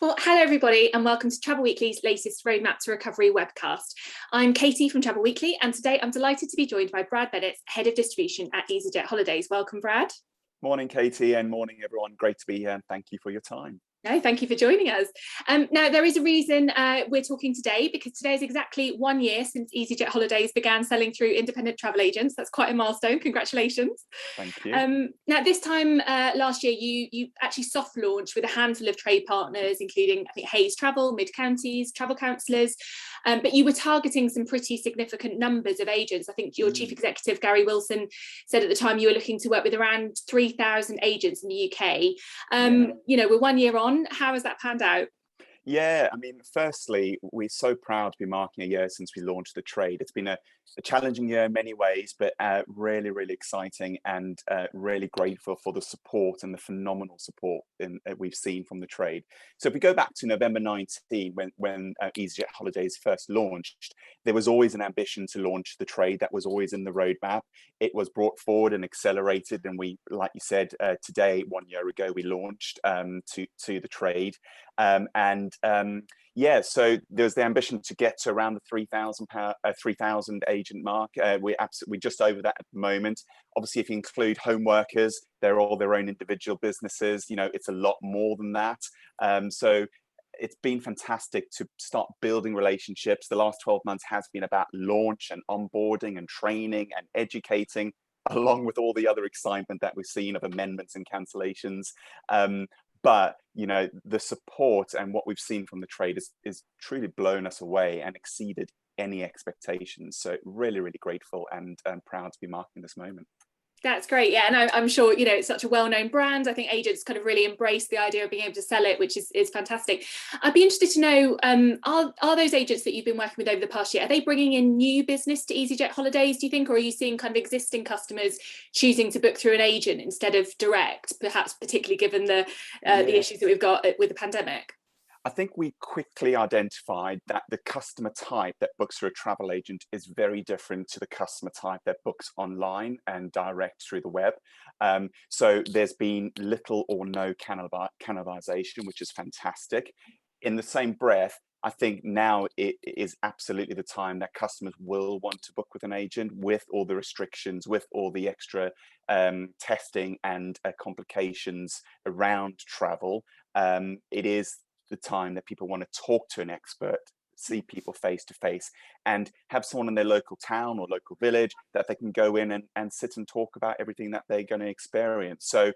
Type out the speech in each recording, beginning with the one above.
Well, hello everybody, and welcome to Travel Weekly's latest Roadmap to Recovery webcast. I'm Katie from Travel Weekly, and today I'm delighted to be joined by Brad Bennetts, Head of Distribution at easyJet Holidays. Welcome, Brad. Morning, Katie, and morning, everyone. Great to be here, and thank you for your time. No, thank you for joining us. Now, there is a reason we're talking today, because today is exactly 1 year since easyJet Holidays began selling through independent travel agents. That's quite a milestone. Congratulations. Thank you. Now, this time last year, you actually soft launched with a handful of trade partners, including, I think, Hayes Travel, Mid Counties, Travel Counsellors, but you were targeting some pretty significant numbers of agents. I think your chief executive, Gary Wilson, said at the time you were looking to work with around 3,000 agents in the UK. You know, we're 1 year on. How has that panned out? Yeah, I mean, firstly, we're so proud to be marking a year since we launched the trade. It's been a challenging year in many ways, but really, really exciting, and really grateful for the support and the phenomenal support we've seen from the trade. So if we go back to November 19, when easyJet Holidays first launched, there was always an ambition to launch the trade. That was always in the roadmap. It was brought forward and accelerated, and we, like you said, today, 1 year ago, we launched to the trade. Yeah, so there's the ambition to get to around the 3,000 agent mark. We're just over that at the moment. Obviously, if you include home workers, they're all their own individual businesses. You know, it's a lot more than that. So it's been fantastic to start building relationships. The last 12 months has been about launch and onboarding and training and educating, along with all the other excitement that we've seen of amendments and cancellations. But, you know, the support and what we've seen from the trade is truly blown us away and exceeded any expectations. So really, really grateful and proud to be marking this moment. That's great. Yeah, and I'm sure, you know, it's such a well-known brand. I think agents kind of really embrace the idea of being able to sell it, which is fantastic. I'd be interested to know, are those agents that you've been working with over the past year, are they bringing in new business to easyJet Holidays, do you think, or are you seeing kind of existing customers choosing to book through an agent instead of direct, perhaps particularly given the issues that we've got with the pandemic? I think we quickly identified that the customer type that books through a travel agent is very different to the customer type that books online and direct through the web. So there's been little or no cannibalization, which is fantastic. In the same breath, I think now it is absolutely the time that customers will want to book with an agent, with all the restrictions, with all the extra testing and complications around travel. It is the time that people want to talk to an expert, see people face to face, and have someone in their local town or local village that they can go in and sit and talk about everything that they're going to experience. So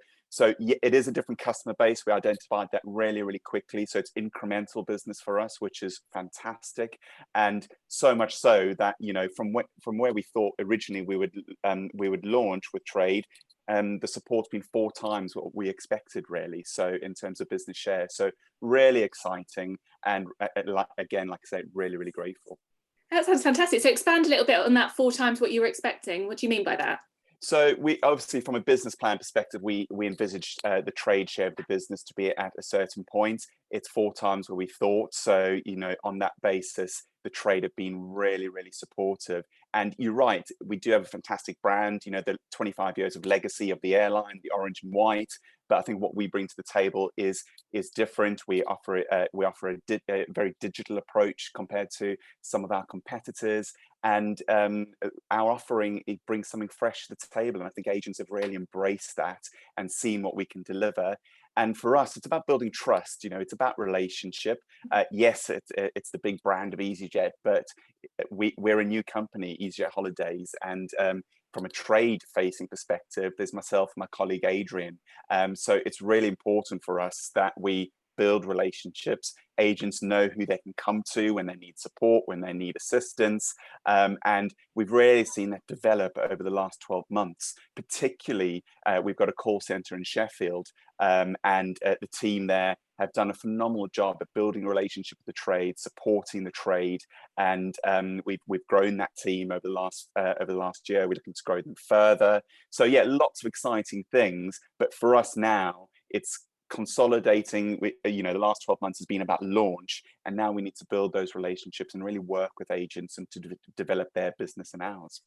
yeah, it is a different customer base. We identified that really, really quickly. So it's incremental business for us, which is fantastic. And so much so that, you know, from where we thought originally we would launch with trade, the support's been 4 times what we expected, really. So in terms of business share, so really exciting, and again, like I said, really, really grateful. That sounds fantastic. So expand a little bit on that 4 times what you were expecting. What do you mean by that? So we obviously, from a business plan perspective, we envisaged the trade share of the business to be at a certain point. It's 4 times what we thought. So, you know, on that basis, the trade have been really, really supportive. And you're right, we do have a fantastic brand, you know, the 25 years of legacy of the airline, the orange and white. But I think what we bring to the table is different. We offer a very digital approach compared to some of our competitors. And our offering, it brings something fresh to the table. And I think agents have really embraced that and seen what we can deliver. And for us, it's about building trust. You know, it's about relationship. Yes, it's the big brand of easyJet, but we're a new company, easyJet Holidays, and from a trade-facing perspective, there's myself and my colleague Adrian. So it's really important for us that we build relationships. Agents know who they can come to when they need support, when they need assistance. And we've really seen that develop over the last 12 months. Particularly, we've got a call center in Sheffield, and the team there have done a phenomenal job at building a relationship with the trade, supporting the trade, and we've grown that team over the last year. We're looking to grow them further. So yeah, lots of exciting things. But for us now, it's consolidating. You know, the last 12 months has been about launch, and now we need to build those relationships and really work with agents and to develop their business and ours.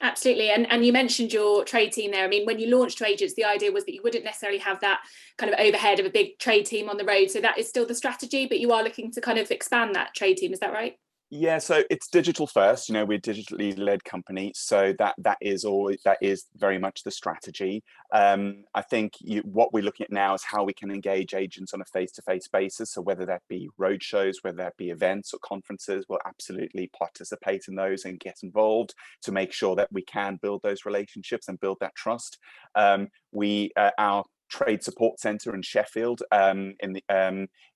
Absolutely. And you mentioned your trade team there. I mean, when you launched to agents, the idea was that you wouldn't necessarily have that kind of overhead of a big trade team on the road. So that is still the strategy, but you are looking to kind of expand that trade team. Is that right? Yeah, so it's digital first. We're a digitally led company, so that is very much the strategy. I think what we're looking at now is how we can engage agents on a face-to-face basis. So whether that be road shows, whether that be events or conferences, we'll absolutely participate in those and get involved to make sure that we can build those relationships and build that trust. Our trade support center in Sheffield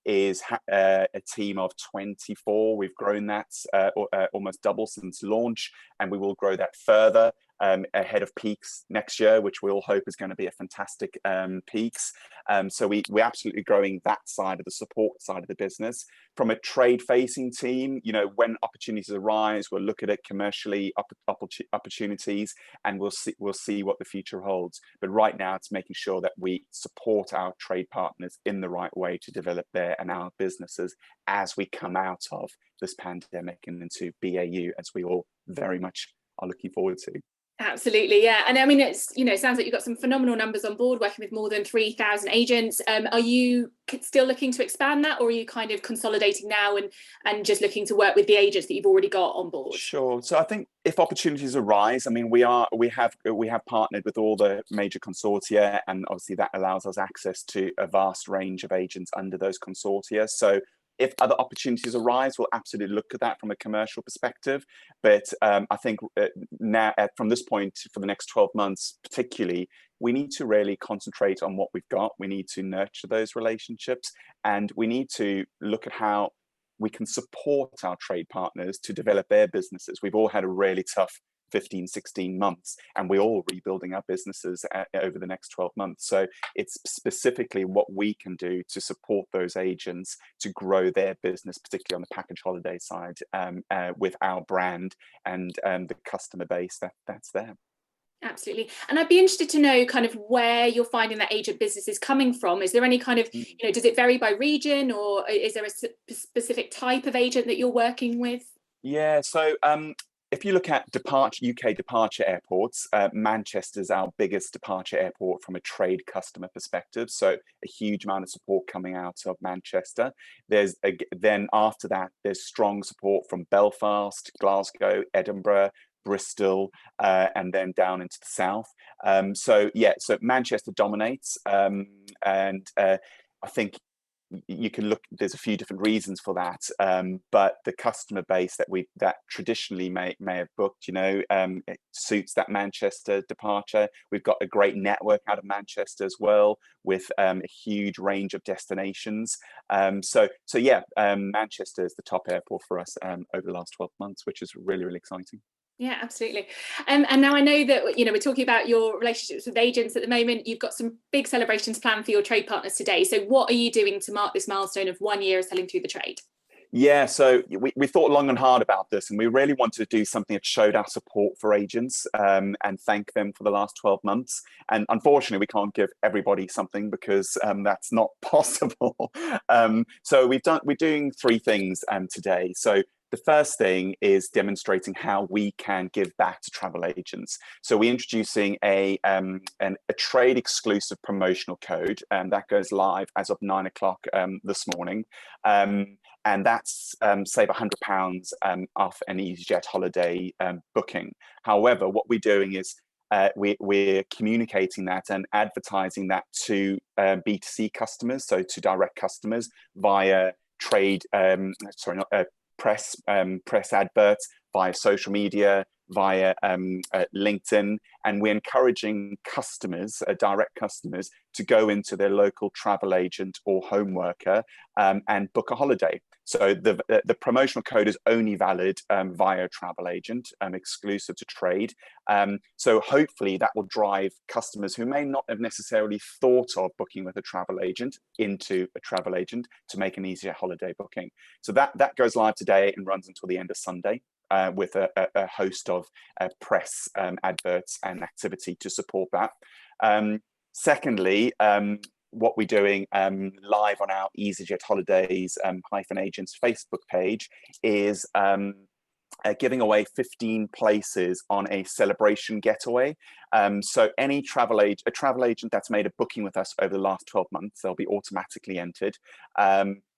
is a team of 24. We've grown that almost double since launch, and we will grow that further ahead of peaks next year, which we all hope is going to be a fantastic peaks. So we're absolutely growing that side of the support side of the business. From a trade-facing team, when opportunities arise, we'll look at it commercially, opportunities, and we'll see what the future holds. But right now, it's making sure that we support our trade partners in the right way to develop their and our businesses as we come out of this pandemic and into BAU, as we all very much are looking forward to. Absolutely, yeah. And I mean, it's, it sounds like you've got some phenomenal numbers on board, working with more than 3,000 agents. Are you still looking to expand that, or are you kind of consolidating now and just looking to work with the agents that you've already got on board? Sure. So I think if opportunities arise, I mean, we have partnered with all the major consortia, and obviously that allows us access to a vast range of agents under those consortia. So if other opportunities arise, we'll absolutely look at that from a commercial perspective. But I think now, from this point, for the next 12 months particularly, we need to really concentrate on what we've got. We need to nurture those relationships, and we need to look at how we can support our trade partners to develop their businesses. We've all had a really tough 15, 16 months, and we're all rebuilding our businesses over the next 12 months. So it's specifically what we can do to support those agents to grow their business, particularly on the package holiday side, with our brand and the customer base that's there. Absolutely. And I'd be interested to know kind of where you're finding that agent business is coming from. Is there any kind of, does it vary by region, or is there a specific type of agent that you're working with? Yeah, so if you look at UK departure airports, Manchester's our biggest departure airport from a trade customer perspective. So a huge amount of support coming out of Manchester. Then after that, there's strong support from Belfast, Glasgow, Edinburgh, Bristol, and then down into the south. So Manchester dominates, and I think you can look, there's a few different reasons for that, but the customer base that traditionally may have booked, it suits that Manchester departure. We've got a great network out of Manchester as well, with a huge range of destinations. Manchester is the top airport for us over the last 12 months, which is really, really exciting. Yeah, absolutely. And now I know that, we're talking about your relationships with agents at the moment. You've got some big celebrations planned for your trade partners today. So what are you doing to mark this milestone of 1 year of selling through the trade? Yeah, so we thought long and hard about this, and we really wanted to do something that showed our support for agents and thank them for the last 12 months. And unfortunately, we can't give everybody something because that's not possible. So we're doing three things today. So the first thing is demonstrating how we can give back to travel agents. So we're introducing a trade exclusive promotional code, and that goes live as of 9 o'clock this morning. And that's save £100 off an easyJet holiday booking. However, what we're doing is we're communicating that and advertising that to B2C customers, so to direct customers via press adverts, via social media, via LinkedIn, and we're encouraging customers, direct customers, to go into their local travel agent or home worker and book a holiday. So the promotional code is only valid via travel agent, exclusive to trade. So hopefully that will drive customers who may not have necessarily thought of booking with a travel agent into a travel agent to make an easier holiday booking. So that goes live today and runs until the end of Sunday. With a host of press adverts and activity to support that. Secondly, what we're doing live on our easyJet Holidays -agents Facebook page is giving away 15 places on a celebration getaway. So any a travel agent that's made a booking with us over the last 12 months, they'll be automatically entered.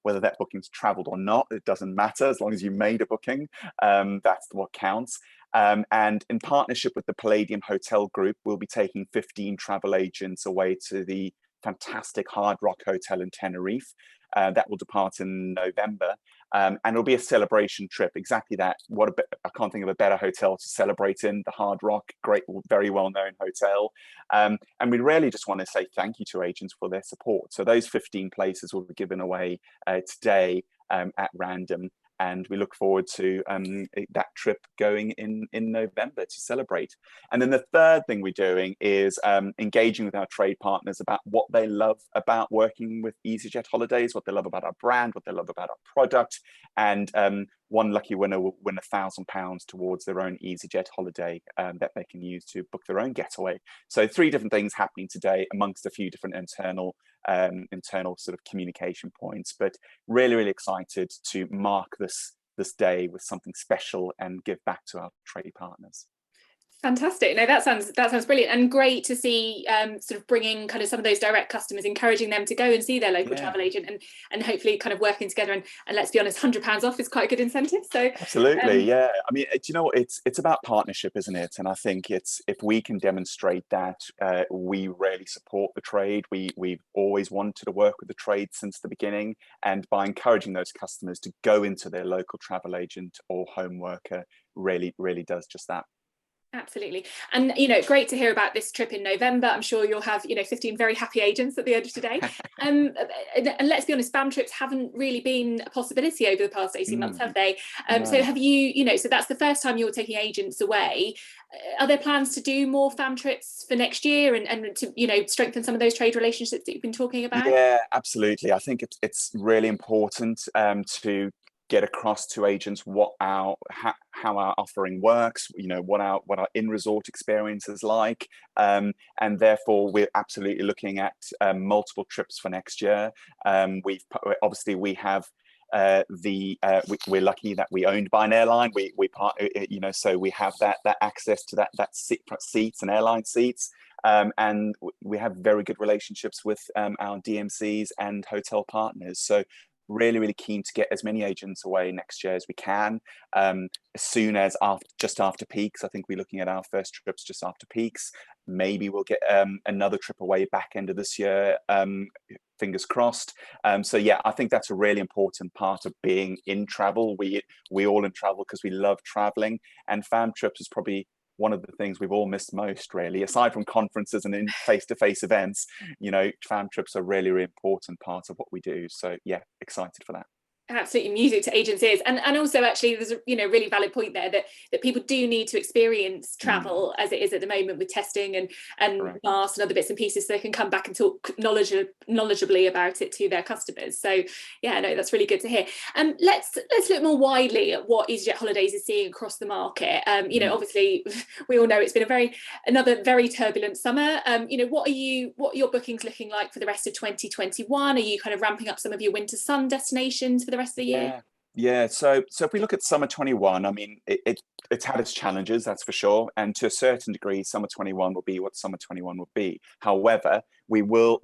Whether that booking's traveled or not, it doesn't matter as long as you made a booking. That's what counts. And in partnership with the Palladium Hotel Group, we'll be taking 15 travel agents away to the fantastic Hard Rock Hotel in Tenerife. That will depart in November. And it'll be a celebration trip. Exactly that. I can't think of a better hotel to celebrate in. The Hard Rock, great, very well-known hotel. And we really just want to say thank you to agents for their support. So those 15 places will be given away today at random. And we look forward to that trip going in November to celebrate. And then the third thing we're doing is engaging with our trade partners about what they love about working with easyJet Holidays, what they love about our brand, what they love about our product. And one lucky winner will win £1,000 towards their own easyJet holiday that they can use to book their own getaway. So 3 different things happening today amongst a few different internal sort of communication points, but really excited to mark this day with something special and give back to our trade partners. Fantastic. No, that sounds brilliant, and great to see sort of bringing kind of some of those direct customers, encouraging them to go and see their local travel agent, and hopefully kind of working together. And let's be honest, £100 off is quite a good incentive. So absolutely, yeah. I mean, you know, it's about partnership, isn't it? And I think it's, if we can demonstrate that we really support the trade, we've always wanted to work with the trade since the beginning, and by encouraging those customers to go into their local travel agent or home worker really does just that. Absolutely. And, you know, great to hear about this trip in November. I'm sure you'll have, you know, 15 very happy agents at the end of today. And let's be honest, BAM trips haven't really been a possibility over the past 18 months, have they? No. So have you know, so that's the first time you're taking agents away. Are there plans to do more FAM trips for next year and to, you know, strengthen some of those trade relationships that you've been talking about? Yeah, absolutely. I think it's really important to get across to agents how our offering works, you know, what our in-resort experience is like, and therefore we're absolutely looking at multiple trips for next year. We have we're lucky that we're owned by an airline. You know, so we have that access to that seats and airline seats. And we have very good relationships with our DMCs and hotel partners. So really keen to get as many agents away next year as we can, as soon as just after peaks. I think we're looking at our first trips just after peaks. Maybe we'll get another trip away back end of this year, fingers crossed. So yeah, I think that's a really important part of being in travel. We all in travel because we love traveling, and FAM trips is probably one of the things we've all missed most, really, aside from conferences and in face-to-face events. You know, FAM trips are really important part of what we do. So yeah, excited for that. Absolutely, music to agents' ears. And also, actually, there's a, you know, really valid point there that people do need to experience travel as it is at the moment, with testing and masks and other bits and pieces, so they can come back and talk knowledgeably about it to their customers. So yeah, no, that's really good to hear. Let's look more widely at what easyJet Holidays is seeing across the market. You know, obviously we all know it's been another very turbulent summer. You know, what are your bookings looking like for the rest of 2021? Are you kind of ramping up some of your winter sun destinations for the rest of the year? Yeah. So if we look at summer 21, I mean, it's had its challenges, that's for sure. And to a certain degree, summer 21 will be what summer 21 will be. However, we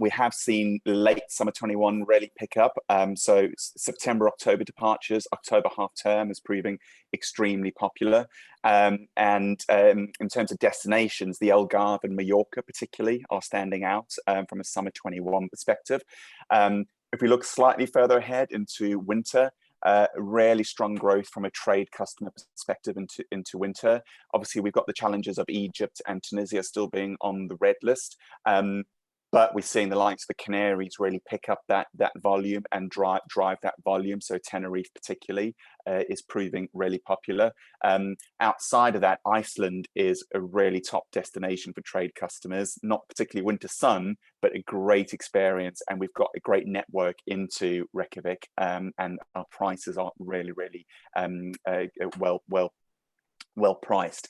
have seen late summer 21 really pick up. So September, October departures, October half term is proving extremely popular. And in terms of destinations, the Algarve and Mallorca particularly are standing out from a summer 21 perspective. If we look slightly further ahead into winter, really strong growth from a trade customer perspective into winter. Obviously, we've got the challenges of Egypt and Tunisia still being on the red list. But we're seeing the likes of the Canaries really pick up that volume and drive that volume. So Tenerife particularly is proving really popular. Outside of that, Iceland is a really top destination for trade customers, not particularly winter sun, but a great experience. And we've got a great network into Reykjavik, and our prices are really well priced.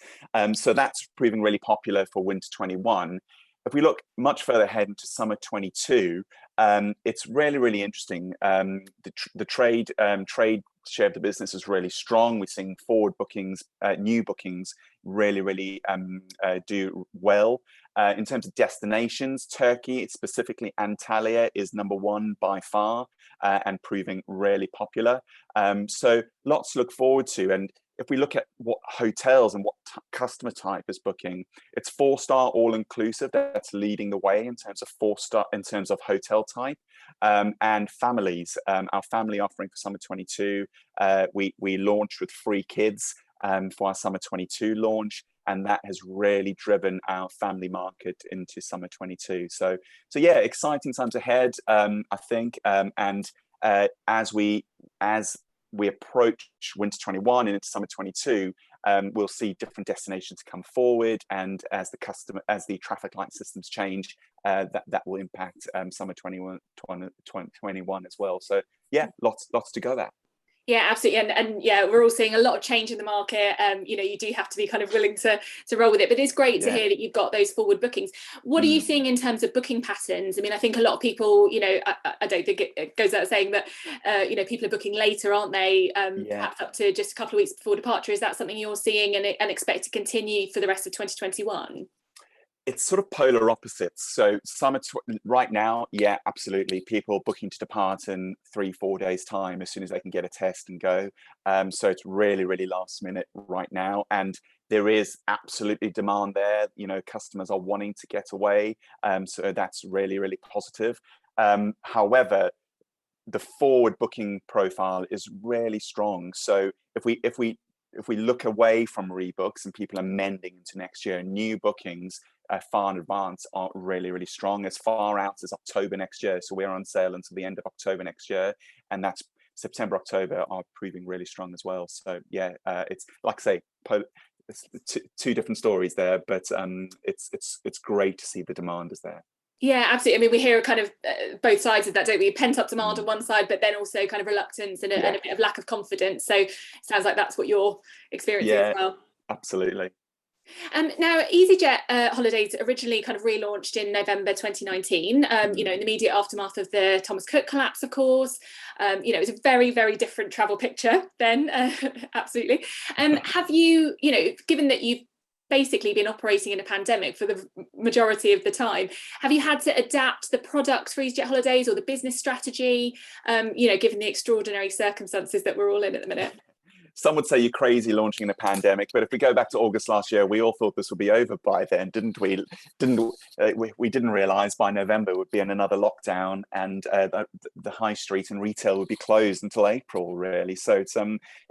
So that's proving really popular for winter 21. If we look much further ahead into summer 22, it's really interesting. The trade share of the business is really strong. We're seeing forward bookings, new bookings really do well. In terms of destinations, Turkey, specifically Antalya, is number one by far, and proving really popular. So lots to look forward to. And if we look at what hotels and what customer type is booking, it's 4-star all-inclusive that's leading the way in terms of 4-star, in terms of hotel type, and families. Our family offering for summer 22, we launched with free kids for our summer 22 launch, and that has really driven our family market into summer 22. So yeah, exciting times ahead, I think, and as we approach winter 21 and into summer 22, we'll see different destinations come forward, and as the traffic light systems change, that will impact summer 21 as well. So yeah, lots to go at. Yeah, absolutely. And yeah, we're all seeing a lot of change in the market. You do have to be kind of willing to roll with it. But it's great to hear that you've got those forward bookings. What are you seeing in terms of booking patterns? I mean, I think a lot of people, I don't think it goes without saying that, people are booking later, aren't they? Perhaps up to just a couple of weeks before departure. Is that something you're seeing and expect to continue for the rest of 2021? It's sort of polar opposites. So right now, yeah, absolutely. People booking to depart in 3-4 days time as soon as they can get a test and go. So it's really last minute right now. And there is absolutely demand there. Customers are wanting to get away. So that's really positive. However, the forward booking profile is really strong. So if we look away from rebooks and people amending into next year, new bookings far in advance are really strong, as far out as October next year. So we're on sale until the end of October next year, and that's September, October are proving really strong as well. So yeah, it's like I say, it's two different stories there, but it's great to see the demand is there. Yeah, absolutely. I mean, we hear kind of both sides of that, don't we? Pent up demand on one side, but then also kind of reluctance and a bit of lack of confidence. So it sounds like that's what you're experiencing as well. Absolutely. Now, easyJet holidays originally kind of relaunched in November 2019, in the immediate aftermath of the Thomas Cook collapse, of course. It was a very different travel picture then, absolutely. Have you, given that you've basically been operating in a pandemic for the majority of the time, have you had to adapt the product for easyJet holidays or the business strategy, given the extraordinary circumstances that we're all in at the minute? Some would say you're crazy launching in a pandemic, but if we go back to August last year, we all thought this would be over by then, didn't we? We didn't realise by November we'd be in another lockdown, and the high street and retail would be closed until April, really. So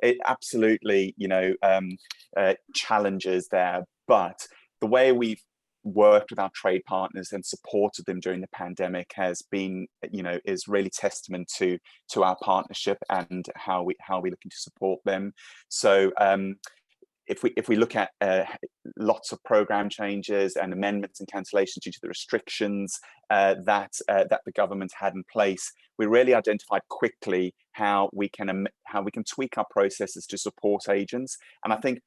it absolutely, challenges there. But the way we've worked with our trade partners and supported them during the pandemic has been, is really testament to our partnership and how we're looking to support them. So if we look at lots of program changes and amendments and cancellations due to the restrictions that the government had in place, we really identified quickly how we can tweak our processes to support agents. And I think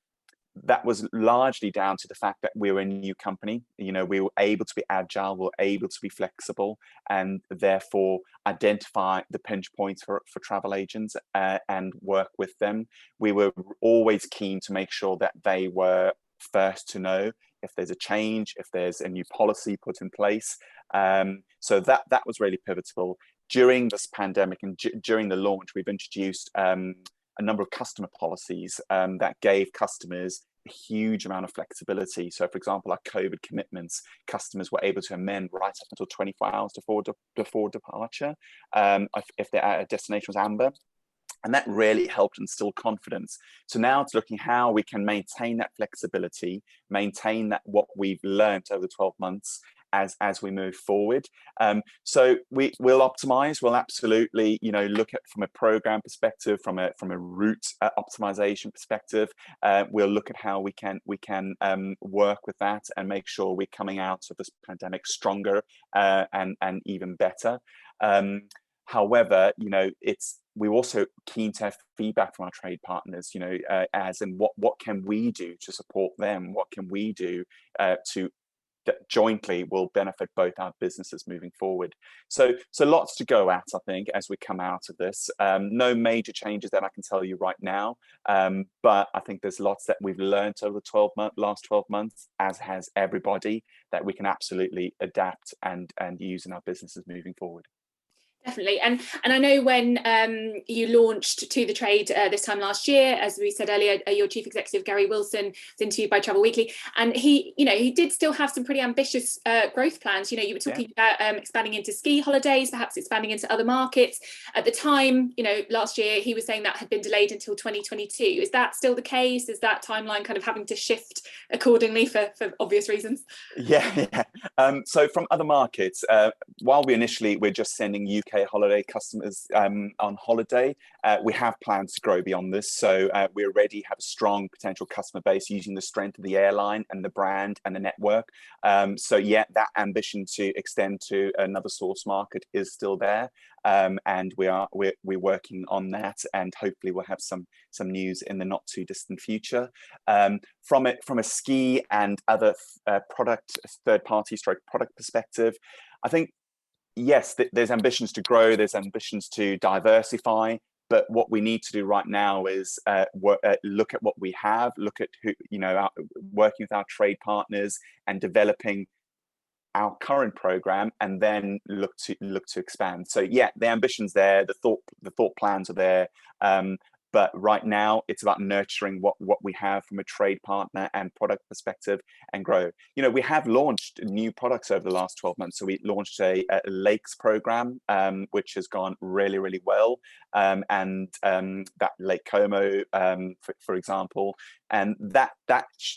that was largely down to the fact that we were a new company. We were able to be agile, we were able to be flexible, and therefore identify the pinch points for travel agents and work with them. We were always keen to make sure that they were first to know if there's a change, if there's a new policy put in place. So that was really pivotal. During this pandemic and during the launch, we've introduced a number of customer policies that gave customers a huge amount of flexibility. So, for example, our COVID commitments, customers were able to amend right up until 24 hours before departure if their destination was amber. And that really helped instill confidence. So now it's looking how we can maintain that flexibility, maintain that what we've learned over the 12 months as we move forward. So we'll optimize. We'll absolutely, look at from a program perspective, from a route optimization perspective. We'll look at how we can work with that and make sure we're coming out of this pandemic stronger and even better. However, we're also keen to have feedback from our trade partners, as in what can we do to support them? What can we do to jointly will benefit both our businesses moving forward. So lots to go at, I think, as we come out of this. No major changes that I can tell you right now, but I think there's lots that we've learned over the last 12 months, as has everybody, that we can absolutely adapt and use in our businesses moving forward. Definitely, and I know when you launched To the Trade this time last year, as we said earlier, your chief executive Gary Wilson was interviewed by Travel Weekly, and he did still have some pretty ambitious growth plans. You were talking about expanding into ski holidays, perhaps expanding into other markets. At the time, last year he was saying that had been delayed until 2022. Is that still the case? Is that timeline kind of having to shift accordingly for obvious reasons? Yeah. So from other markets, while we're just sending UK holiday customers on holiday, we have plans to grow beyond this. So we already have a strong potential customer base using the strength of the airline and the brand and the network. So yeah, that ambition to extend to another source market is still there, and we're working on that, and hopefully we'll have some news in the not too distant future. From a ski and other third party product perspective, I think, yes, there's ambitions to grow, there's ambitions to diversify, but what we need to do right now is look at what we have, look at who, working with our trade partners and developing our current program, and then look to expand. So yeah, the ambition's there, the thought plans are there, but right now it's about nurturing what we have from a trade partner and product perspective and grow. We have launched new products over the last 12 months. So we launched a lakes program, which has gone really, really well. And that Lake Como, for example, and that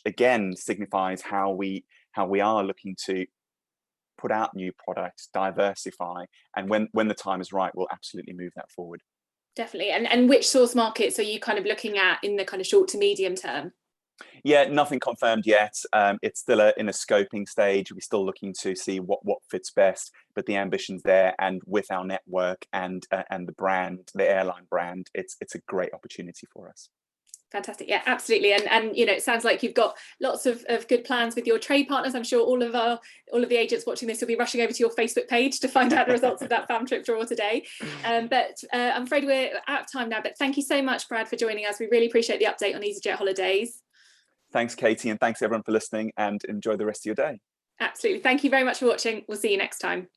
again signifies how we are looking to put out new products, diversify, and when the time is right, we'll absolutely move that forward. Definitely. And which source markets are you kind of looking at in the kind of short to medium term? Yeah, nothing confirmed yet. It's still in a scoping stage. We're still looking to see what fits best, but the ambition's there, and with our network and the brand, the airline brand, it's a great opportunity for us. Fantastic. Yeah, absolutely. And it sounds like you've got lots of good plans with your trade partners. I'm sure all of the agents watching this will be rushing over to your Facebook page to find out the results of that fam trip draw today. But I'm afraid we're out of time now. But thank you so much, Brad, for joining us. We really appreciate the update on easyJet holidays. Thanks, Katie, and thanks everyone for listening, and enjoy the rest of your day. Absolutely. Thank you very much for watching. We'll see you next time.